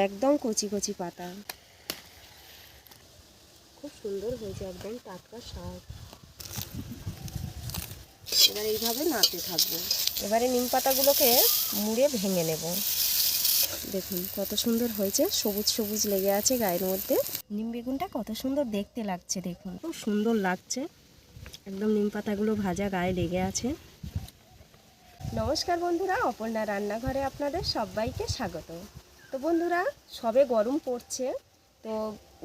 একদম কচি কচি পাতা, খুব সুন্দর হয়েছে, একদম টাটকা শাক। এবার এইভাবে নাড়তে থাকবো। এবারে নিম পাতাগুলোকে মুড়ে ভেঙে নেব। দেখুন কত সুন্দর হয়েছে, সবুজ সবুজ লেগে আছে গায়ের মধ্যে। নিম বেগুনটা কত সুন্দর দেখতে লাগছে, দেখুন খুব সুন্দর লাগছে, একদম নিম পাতাগুলো ভাজা গায়ে লেগে আছে। নমস্কার বন্ধুরা, অপর্ণা রান্নাঘরে আপনাদের সবাইকে স্বাগত। তো বন্ধুরা, সবে গরম পড়ছে, তো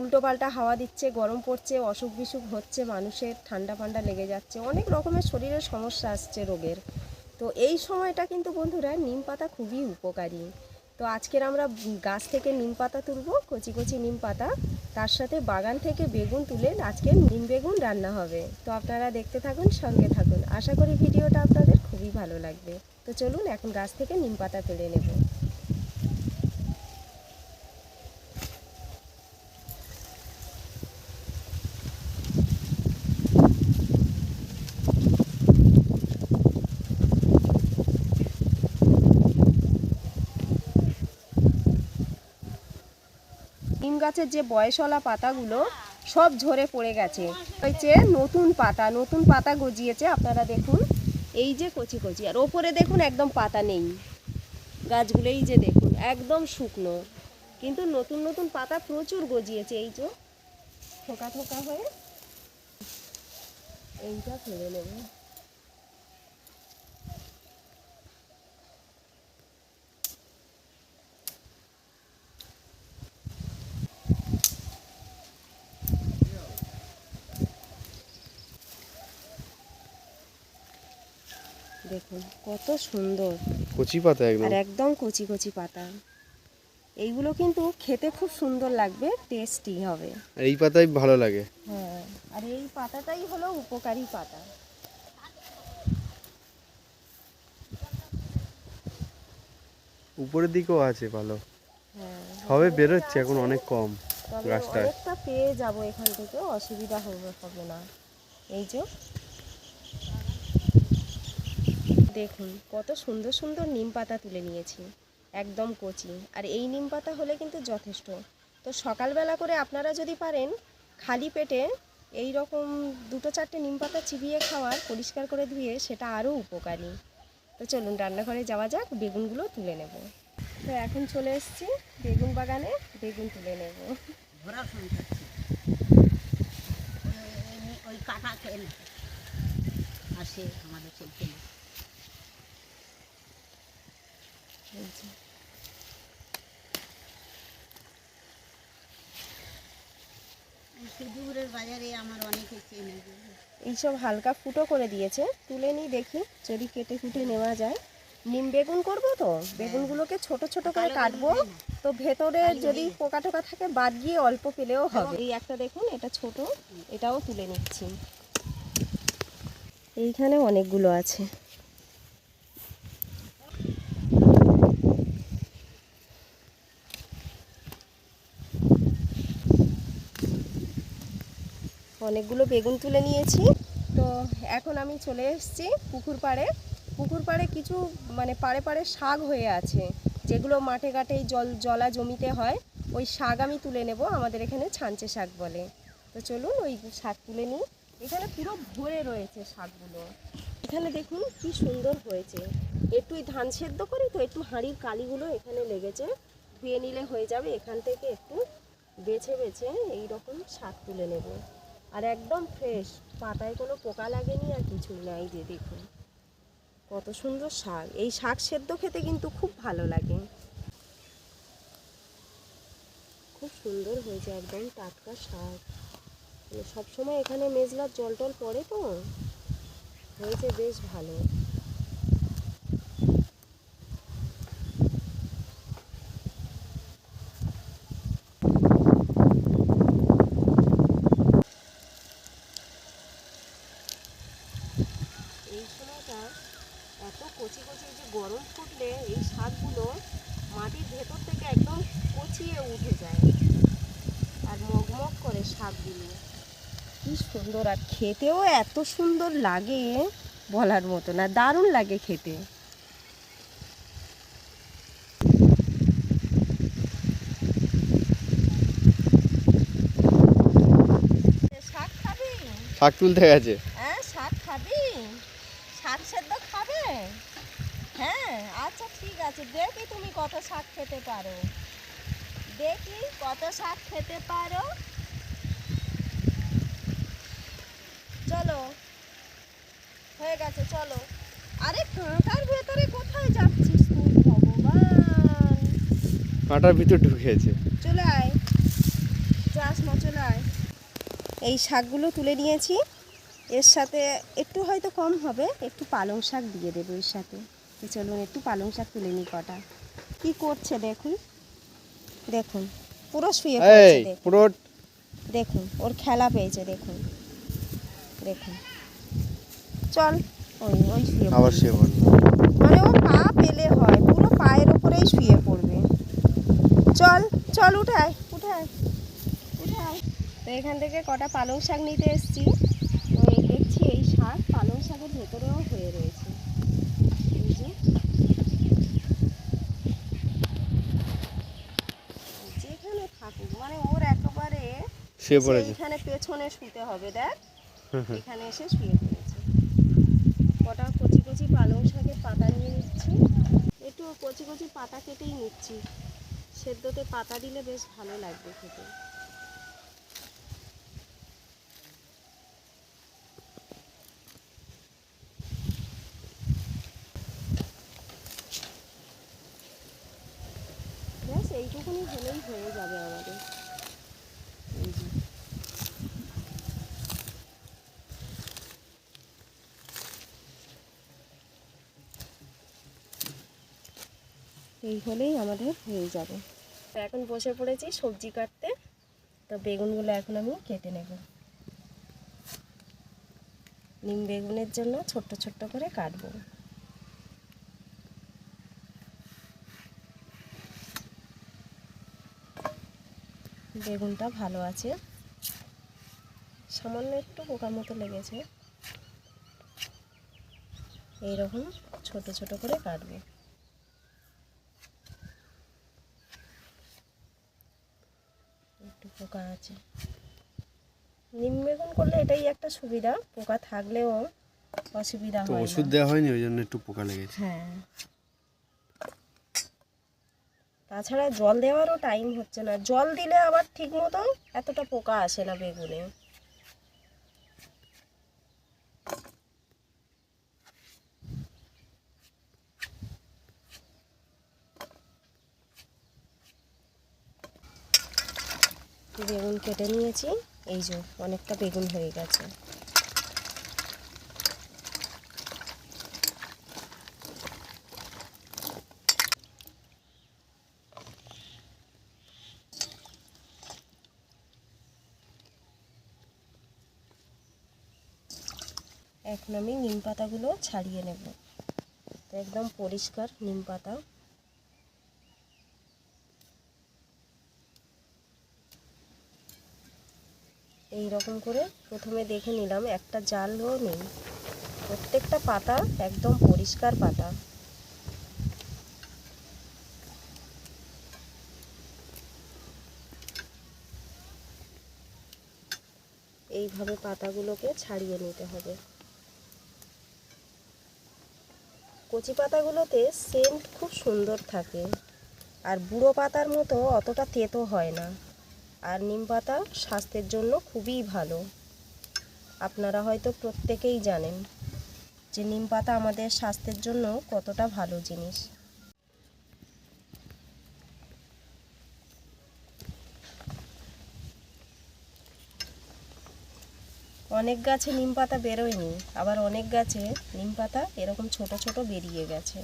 উল্টোপাল্টা হাওয়া দিচ্ছে, গরম পড়ছে, অসুখ বিসুখ হচ্ছে, মানুষের ঠান্ডা ফান্ডা লেগে যাচ্ছে, অনেক রকমের শরীরের সমস্যা আসছে রোগের। তো এই সময়টা কিন্তু বন্ধুরা নিম পাতা খুবই উপকারী। তো আজকের আমরা গাছ থেকে নিম পাতা তুলবো, কচি কচি নিম পাতা, তার সাথে বাগান থেকে বেগুন তুলে আজকে নিম বেগুন রান্না হবে। তো আপনারা দেখতে থাকুন, সঙ্গে থাকুন, আশা করি ভিডিওটা আপনাদের খুবই ভালো লাগবে। তো চলুন এখন গাছ থেকে নিম পাতা তুলে নেব। নিম গাছের যে বয়সওয়ালা পাতাগুলো সব ঝরে পড়ে গেছে, হয়েছে নতুন পাতা, নতুন পাতা গজিয়েছে। আপনারা দেখুন, এই যে কচি কচি, আর ওপরে দেখুন একদম পাতা নেই গাছগুলো, এই যে দেখুন একদম শুকনো, কিন্তু নতুন নতুন পাতা প্রচুর গজিয়েছে। এই যে থোকা থোকা হয়ে, এইটা ফেলে নেব। দেখুন কত সুন্দর কচি পাতা, আর একদম কচি কচি পাতা। এইগুলো কিন্তু খেতে খুব সুন্দর লাগবে, টেস্টি হবে। আর এই পাতাই ভালো লাগে। হ্যাঁ, আর এই পাতাটাই হলো উপকারী পাতা। উপরের দিকেও আছে ভালো, হ্যাঁ, সবে বেরোচ্ছে, এখন অনেক কম গাছটায়। অনেকটা পেয়ে যাব এখান থেকে, অসুবিধা হবে না। এই যে দেখুন কত সুন্দর সুন্দর নিম পাতা তুলে নিয়েছি, একদম কচি। আর এই নিম পাতা হলে কিন্তু যথেষ্ট। তো সকালবেলা করে আপনারা যদি পারেন খালি পেটে এই রকম 2-4টে নিম পাতা চিবিয়ে খাওয়ার, পরিষ্কার করে ধুয়ে, সেটা আরও উপকারী। তো চলুন রান্নাঘরে যাওয়া যাক, বেগুনগুলো তুলে নেব। তো এখন চলে এসেছি বেগুন বাগানে, বেগুন তুলে নেব। ওই কাটা খেয়ে আসে আমাদের চলতে না। সিদ্ধপুরের বাজারে আমার অনেকে চেনে। এইসব হালকা ফুটো করে দিয়েছে, তুলে নিই দেখি যদি কেটে কুটে নেওয়া যায়। নিম বেগুন করবো, তো বেগুনগুলোকে ছোট ছোট করে কাটবো, তো ভেতরে যদি পোকা টোকা থাকে বাদ গিয়ে অল্প পেলেও হবে। এই একটা দেখুন, এটা ছোট, এটাও তুলে নিচ্ছি। এইখানে অনেকগুলো আছে। অনেকগুলো বেগুন তুলে নিয়েছি। তো এখন আমি চলে এসেছি পুকুর পাড়ে। পুকুর পাড়ে কিছু পাড়ে পাড়ে শাক হয়ে আছে, যেগুলো মাঠে ঘাটে জলা জমিতে হয়। ওই শাক আমি তুলে নেব, আমাদের এখানে ছাঞ্চে শাক বলে। তো চলুন ওই শাক তুলে নিই। এখানে পুরো ভরে রয়েছে শাকগুলো। এখানে দেখুন কি সুন্দর হয়েছে। একটু ধান সেদ্ধ করি, তো একটু হাঁড়ির কালিগুলো এখানে লেগেছে, ধুয়ে নিলে হয়ে যাবে। এখান থেকে একটু বেছে বেছে এই রকম শাক তুলে নেব। আর একদম ফ্রেশ, পাতায় কোনো পোকা লাগেনি আর কিছুই নাই। যে দেখুন কত সুন্দর শাক, এই শাক সেদ্ধ খেতে কিন্তু খুব ভালো লাগে। খুব সুন্দর হয়েছে, একদম টাটকা শাক। সবসময় এখানে মেজলার জল টল পড়ে, তো হয়েছে বেশ ভালো। এই সময়টা এত কচি কচি, যে গরম ফুটলে এই শাকগুলো মাটির ভেতর থেকে একদম কচিয়ে উঠে যায়, আর মগমগ করে শাকগুলো। কি সুন্দর, আর খেতেও এত সুন্দর লাগে, বলার মতো না, দারুণ লাগে খেতে। শাক তুলতে গেছে। হ্যাঁ, শাক খাবি? শাক সেদ্ধ খাবে? হ্যাঁ, আচ্ছা ঠিক আছে, দেখি তুমি কত শাক খেতে পারো, দেখি কত শাক খেতে পারো। চলো, হয়ে গেছে, চলো। আরে কাঁটার ভেতরে কোথায় যাচ্ছিস তুই, ভগবান? কাঁটার ভিতর ঢুকেছে। চলে আয়, যাস না, চলে আয়। এই শাকগুলো তুলে নিয়েছি, এর সাথে একটু হয়তো কম হবে, একটু পালং শাক দিয়ে দেবো এর সাথে। তো চলুন একটু পালং শাক তুলে নিই কটা। কি করছে দেখুন, দেখুন পুরো শুয়ে পড়েছে, এই দেখুন পুরো দেখুন, ওর খেলা পেয়েছে, দেখুন দেখুন। চল, ওই ওই শুয়ে আবার পড়বে। শুয়ে পড়লো। মানে ও পা পেলে হয়, পুরো পায়ের ওপরেই শুয়ে পড়বে। চল চল, উঠায় উঠায় উঠায়। তো এখান থেকে কটা পালং শাক নিতে এসেছি। তো এই দেখছি এই শাক পালং শাকের ভেতরেও হয়ে রয়েছে, এই যে যেখানে থাকুক, মানে ওর একেবারে শুয়ে পড়েছে। এখানে পেছনে শুতে হবে, দেখ এখানে এসে শুয়ে পড়েছে। কটা কচি কচি পালং শাকের পাতা নিয়ে নিচ্ছি, একটু কচি কচি পাতা কেটেই নিচ্ছি, সেদ্ধতে পাতা দিলে বেশ ভালো লাগবে খেতে। ব্যাস এইটুকুনি হলেই হয়ে যাবে আমাদের। এই যে এই হলেই আমাদের হয়ে যাবে। তো এখন বসে পড়েছি সবজি কাটতে। তো বেগুনগুলো এখন আমি কেটে নেব। নিম বেগুনের জন্য ছোট্ট ছোট্ট করে কাটবো। বেগুনটা ভালো আছে, সামান্য একটু পোকার মতো লেগেছে, এইরকম ছোট ছোট করে কাটবো। একটু পোকা আছে, নিম বেগুন করলে এটাই একটা সুবিধা, পোকা থাকলেও অসুবিধা তো হয় ওষুধ না। দেওয়া হয়নি, ওই জন্য একটু পোকা লেগেছে। হ্যাঁ, তাছাড়া জল দেওয়ারও টাইম হচ্ছে না, জল দিলে আবার ঠিক মতো এতটা পোকা আসে না বেগুনে। বেগুন কেটে নিয়েছি, এই যে অনেকটা বেগুন হয়ে গেছে। এখন আমি নিম পাতাগুলো ছাড়িয়ে নেব। তো একদম পরিষ্কার নিম পাতা। এই রকম করে প্রথমে দেখে নিলাম একটা জালও নেই, প্রত্যেকটা পাতা একদম পরিষ্কার পাতা। এইভাবে পাতাগুলোকে ছাড়িয়ে নিতে হবে। কচি পাতাগুলোতে সেন্ট খুব সুন্দর থাকে, আর বুড়ো পাতার মতো অতটা তেতো হয় না। আর নিম পাতা স্বাস্থ্যের জন্য খুবই ভালো। আপনারা হয়তো প্রত্যেকেই জানেন যে নিম পাতা আমাদের স্বাস্থ্যের জন্য কতটা ভালো জিনিস। অনেক গাছে নিম পাতা বেরোয়নি, আবার অনেক গাছে নিম পাতা এরকম ছোট ছোট বেরিয়ে গেছে।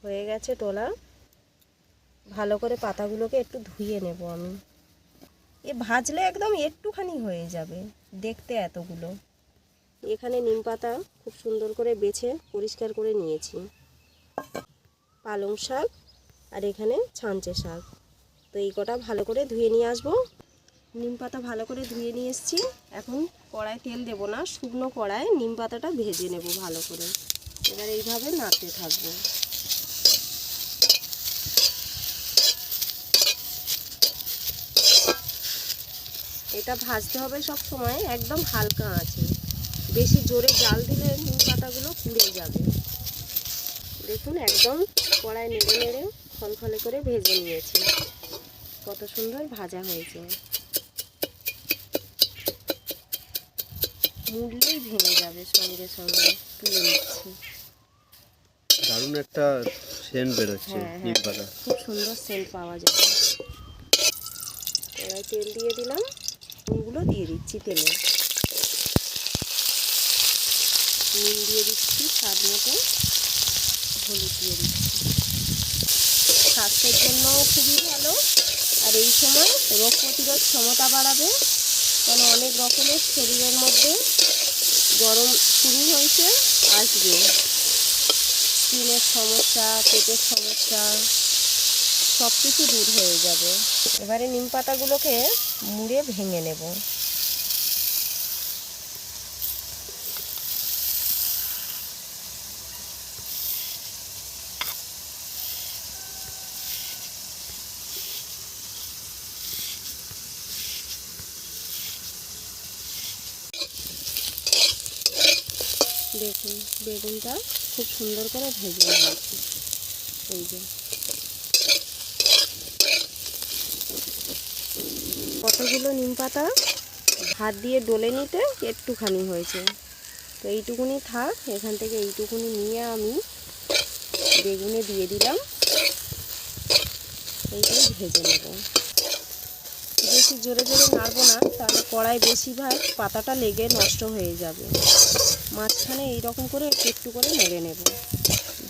হয়ে গেছে তোলা, ভালো করে পাতাগুলোকে একটু ধুয়ে নেব আমি। এ ভাজলে একদম একটুখানি হয়ে যাবে, দেখতে এতগুলো। এখানে নিম পাতা খুব সুন্দর করে বেছে পরিষ্কার করে নিয়েছি, পালং শাক আর এখানে ছাঁচে শাক। তো এই কটা ভালো করে ধুয়ে নিয়ে আসবো, নিম পাতা ভালো করে ধুয়ে নিয়ে এসেছি। এখন কড়ায় তেল দেব না, শুকনো কড়ায় নিম পাতাটা ভেজে নেব ভালো করে। এবার এইভাবে নাড়তে থাকবো। এটা ভাজতে হবে সব সময় একদম হালকা আঁচে। বেশি জোরে জাল দিলে নিম পাতাগুলো পুড়ে যাবে। দেখুন একদম কড়াই নেড়ে নেড়ে খলখলে করে ভেজে নিয়েছি। কত সুন্দর ভাজা হয়েছে। মুড়লেই ভেঙে যাবে সঙ্গে সঙ্গে। তুলে নিচ্ছি। দারুণ একটা সেন্ট বেরোচ্ছে হ্যাঁ নিম হ্যাঁ, পাতা। খুব সুন্দর সেন্ট পাওয়া যাবে। কড়াই তেল দিয়ে দিলাম, নুনগুলো দিয়ে দিচ্ছি তেলে। নুন দিয়ে দিচ্ছি স্বাদ মতো, হলুদ দিয়ে দিচ্ছি। স্বাস্থ্যের জন্য খুবই ভালো, আর এই সময় রোগ প্রতিরোধ ক্ষমতা বাড়াবে। কেন অনেক রকমের শরীরের মধ্যে গরম শুরু হয়েছে, আসবে। স্কিনের সমস্যা, পেটের সমস্যা সব কিছু দূর হয়ে যাবে। এবারে নিম পাতাগুলোকে মুড়ে ভেঙে নেব। দেখুন বেগুনটা খুব সুন্দর করে ভেজে নিয়েছি। এই যে কতগুলো নিম পাতা হাত দিয়ে ডলে নিতে একটুখানি হয়েছে, তো এইটুকুনি থাক। এখান থেকে এইটুকুনি নিয়ে আমি বেগুনে দিয়ে দিলাম। এইটাই ভেজে নেব। বেশি জোরে জোরে নাড়বো না, তাহলে কড়াই বেশিরভাগ পাতাটা লেগে নষ্ট হয়ে যাবে। মাঝখানে এইরকম করে একটু একটু করে নেড়ে নেব।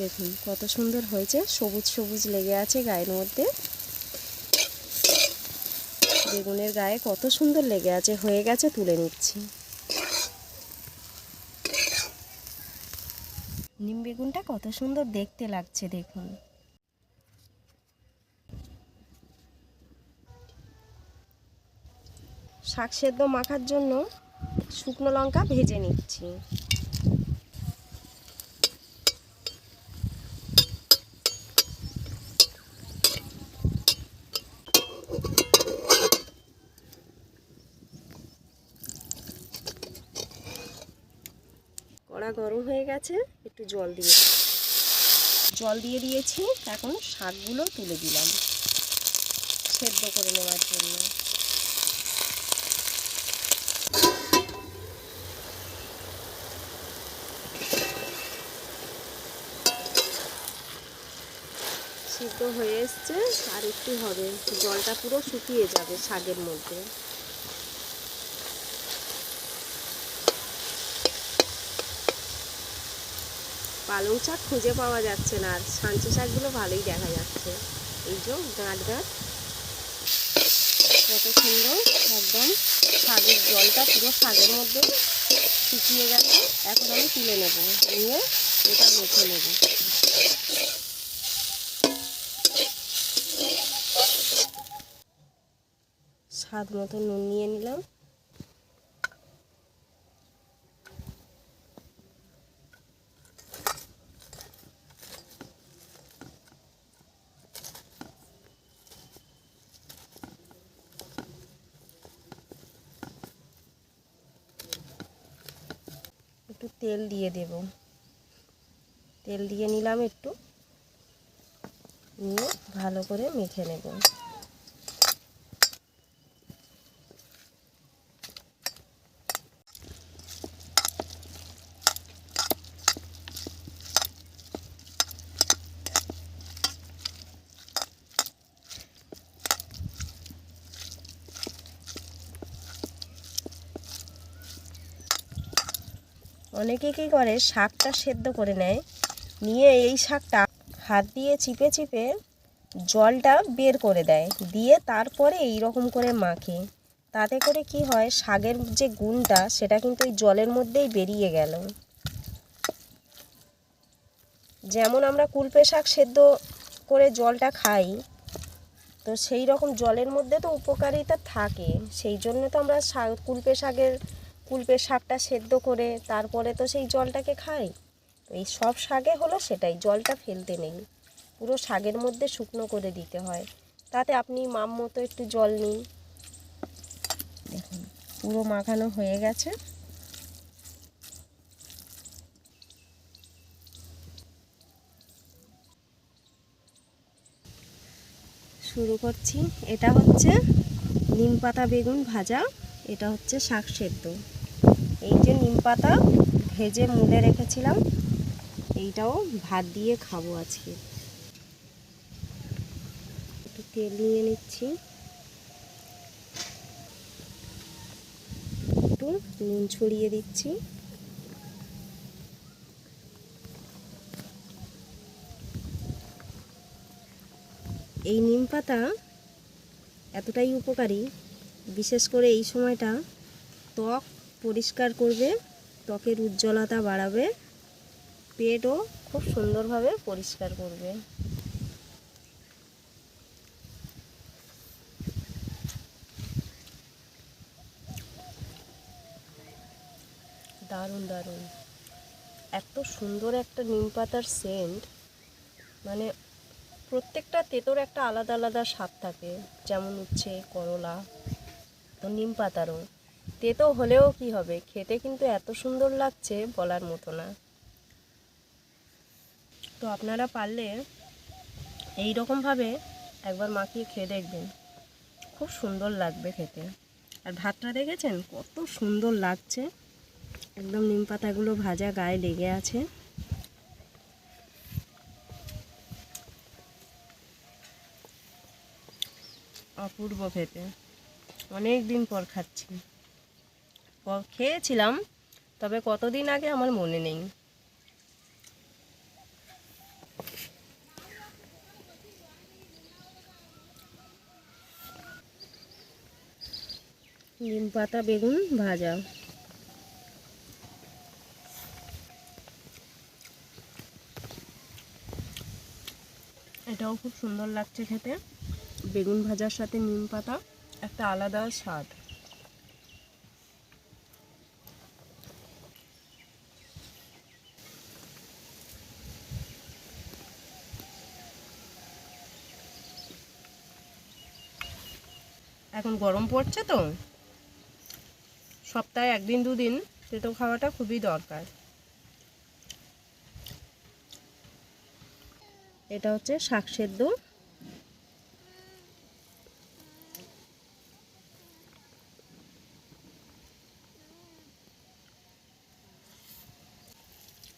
দেখুন কত সুন্দর হয়েছে, সবুজ সবুজ লেগে আছে গায়ের মধ্যে। বেগুনের গায়ে কত সুন্দর লেগে আছে। হয়ে গেছে, তুলে নিচ্ছি। নিম বেগুনটা কত সুন্দর দেখতে লাগছে দেখুন। শাক সেদ্ধ মাখার জন্য শুকনো লঙ্কা ভেজে নিচ্ছি। কড়া গরম হয়ে গেছে, একটু জল দিয়ে দিয়েছি। এখন শাকগুলো তুলে দিলাম সেদ্ধ করে নেওয়ার জন্য। সিদ্ধ হয়ে এসছে, আর একটু হবে, জলটা পুরো শুকিয়ে যাবে শাকের মধ্যে। পালং শাক খুঁজে পাওয়া যাচ্ছে না, আর সাঞ্চে শাকগুলো ভালোই দেখা যাচ্ছে। এই যে গাঁট গাঁট কত সুন্দর, একদম শাকের জলটা পুরো শাকের মধ্যে শুকিয়ে গেছে। এখন আমি তুলে নেব, নিয়ে এটা মেখে নেব। স্বাদ মতো নুন নিয়ে নিলাম। একটু তেল দিয়ে দেব। তেল দিয়ে নিলাম একটু, নিয়ে ভালো করে মেখে নেব। অনেকে কী করে, শাকটা সেদ্ধ করে নেয়, নিয়ে এই শাকটা হাত দিয়ে চিপে চিপে জলটা বের করে দেয়, দিয়ে তারপরে এই রকম করে মাখে। তাতে করে কি হয়, শাকের যে গুণটা সেটা কিন্তু এই জলের মধ্যেই বেরিয়ে গেল। যেমন আমরা কুলপে শাক সেদ্ধ করে জলটা খাই, তো সেই রকম জলের মধ্যে তো উপকারিতা থাকে, সেই জন্য তো আমরা কুলপে শাকটা সেদ্ধ করে তারপরে তো সেই জলটাকে খাই। তো এই সব শাকে হলো সেটাই, জলটা ফেলতে নেই, পুরো শাকের মধ্যে শুকনো করে দিতে হয়। তাতে আপনি মাপ মতো একটু জল নিন। দেখুন পুরো মাখানো হয়ে গেছে। শুরু করছি। এটা হচ্ছে নিম পাতা বেগুন ভাজা, এটা হচ্ছে শাক সেদ্ধ। এই যে নিম পাতা ভেজে মুড়ে রেখেছিলাম, এইটাও ভাত দিয়ে খাবো আজকে। একটু তেল নিয়ে নিচ্ছি, একটু নুন ছড়িয়ে দিচ্ছি। এই নিম পাতা এতটাই উপকারী, বিশেষ করে এই সময়টা ত্বক পরিষ্কার করবে, ত্বকের উজ্জ্বলতা বাড়াবে, পেটও খুব সুন্দরভাবে পরিষ্কার করবে। দারুণ দারুণ, এত সুন্দর একটা নিম পাতার সেন্ট, মানে প্রত্যেকটা তেঁতোর একটা আলাদা আলাদা স্বাদ থাকে, যেমন উচ্ছে, করলা, তো নিম পাতারও তেতো হলেও কি হবে, খেতে কিন্তু এত সুন্দর লাগছে বলার মতো না। তো আপনারা পারলে এই রকমভাবে একবার মাখিয়ে খেয়ে দেখবেন, খুব সুন্দর লাগবে খেতে। আর ভাতটা দেখেছেন কত সুন্দর লাগছে, একদম নিম পাতাগুলো ভাজা গায়ে লেগে আছে। অপূর্ব খেতে, অনেক দিন পর খাচ্ছি। খেয়েছিলাম, তবে কতদিন আগে আমার মনে নেই। নিম পাতা বেগুন ভাজা, এটাও খুব সুন্দর লাগছে খেতে। বেগুন ভাজার সাথে নিম পাতা একটা আলাদা স্বাদ। এখন গরম পড়ছে তো, সপ্তাহে একদিন দুদিন তেতো খাওয়াটা খুবই দরকার। এটা হচ্ছে শাক সেদ্ধ।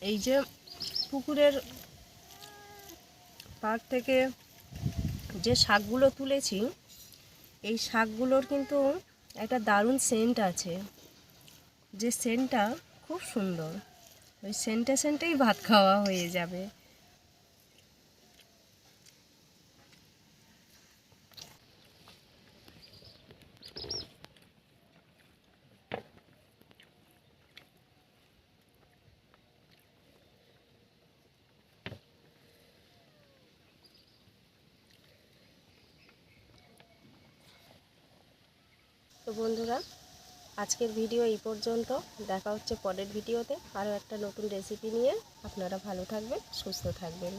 এই যে পুকুরের পাড় থেকে যে শাকগুলো তুলেছি, এই শাকগুলোর কিন্তু একটা দারুণ সেন্ট আছে, যে সেন্টটা খুব সুন্দর, ওই সেন্টেই ভাত খাওয়া হয়ে যাবে। তো বন্ধুরা, আজকের ভিডিও এই পর্যন্ত। দেখা হচ্ছে পরের ভিডিওতে আরও একটা নতুন রেসিপি নিয়ে। আপনারা ভালো থাকবেন, সুস্থ থাকবেন।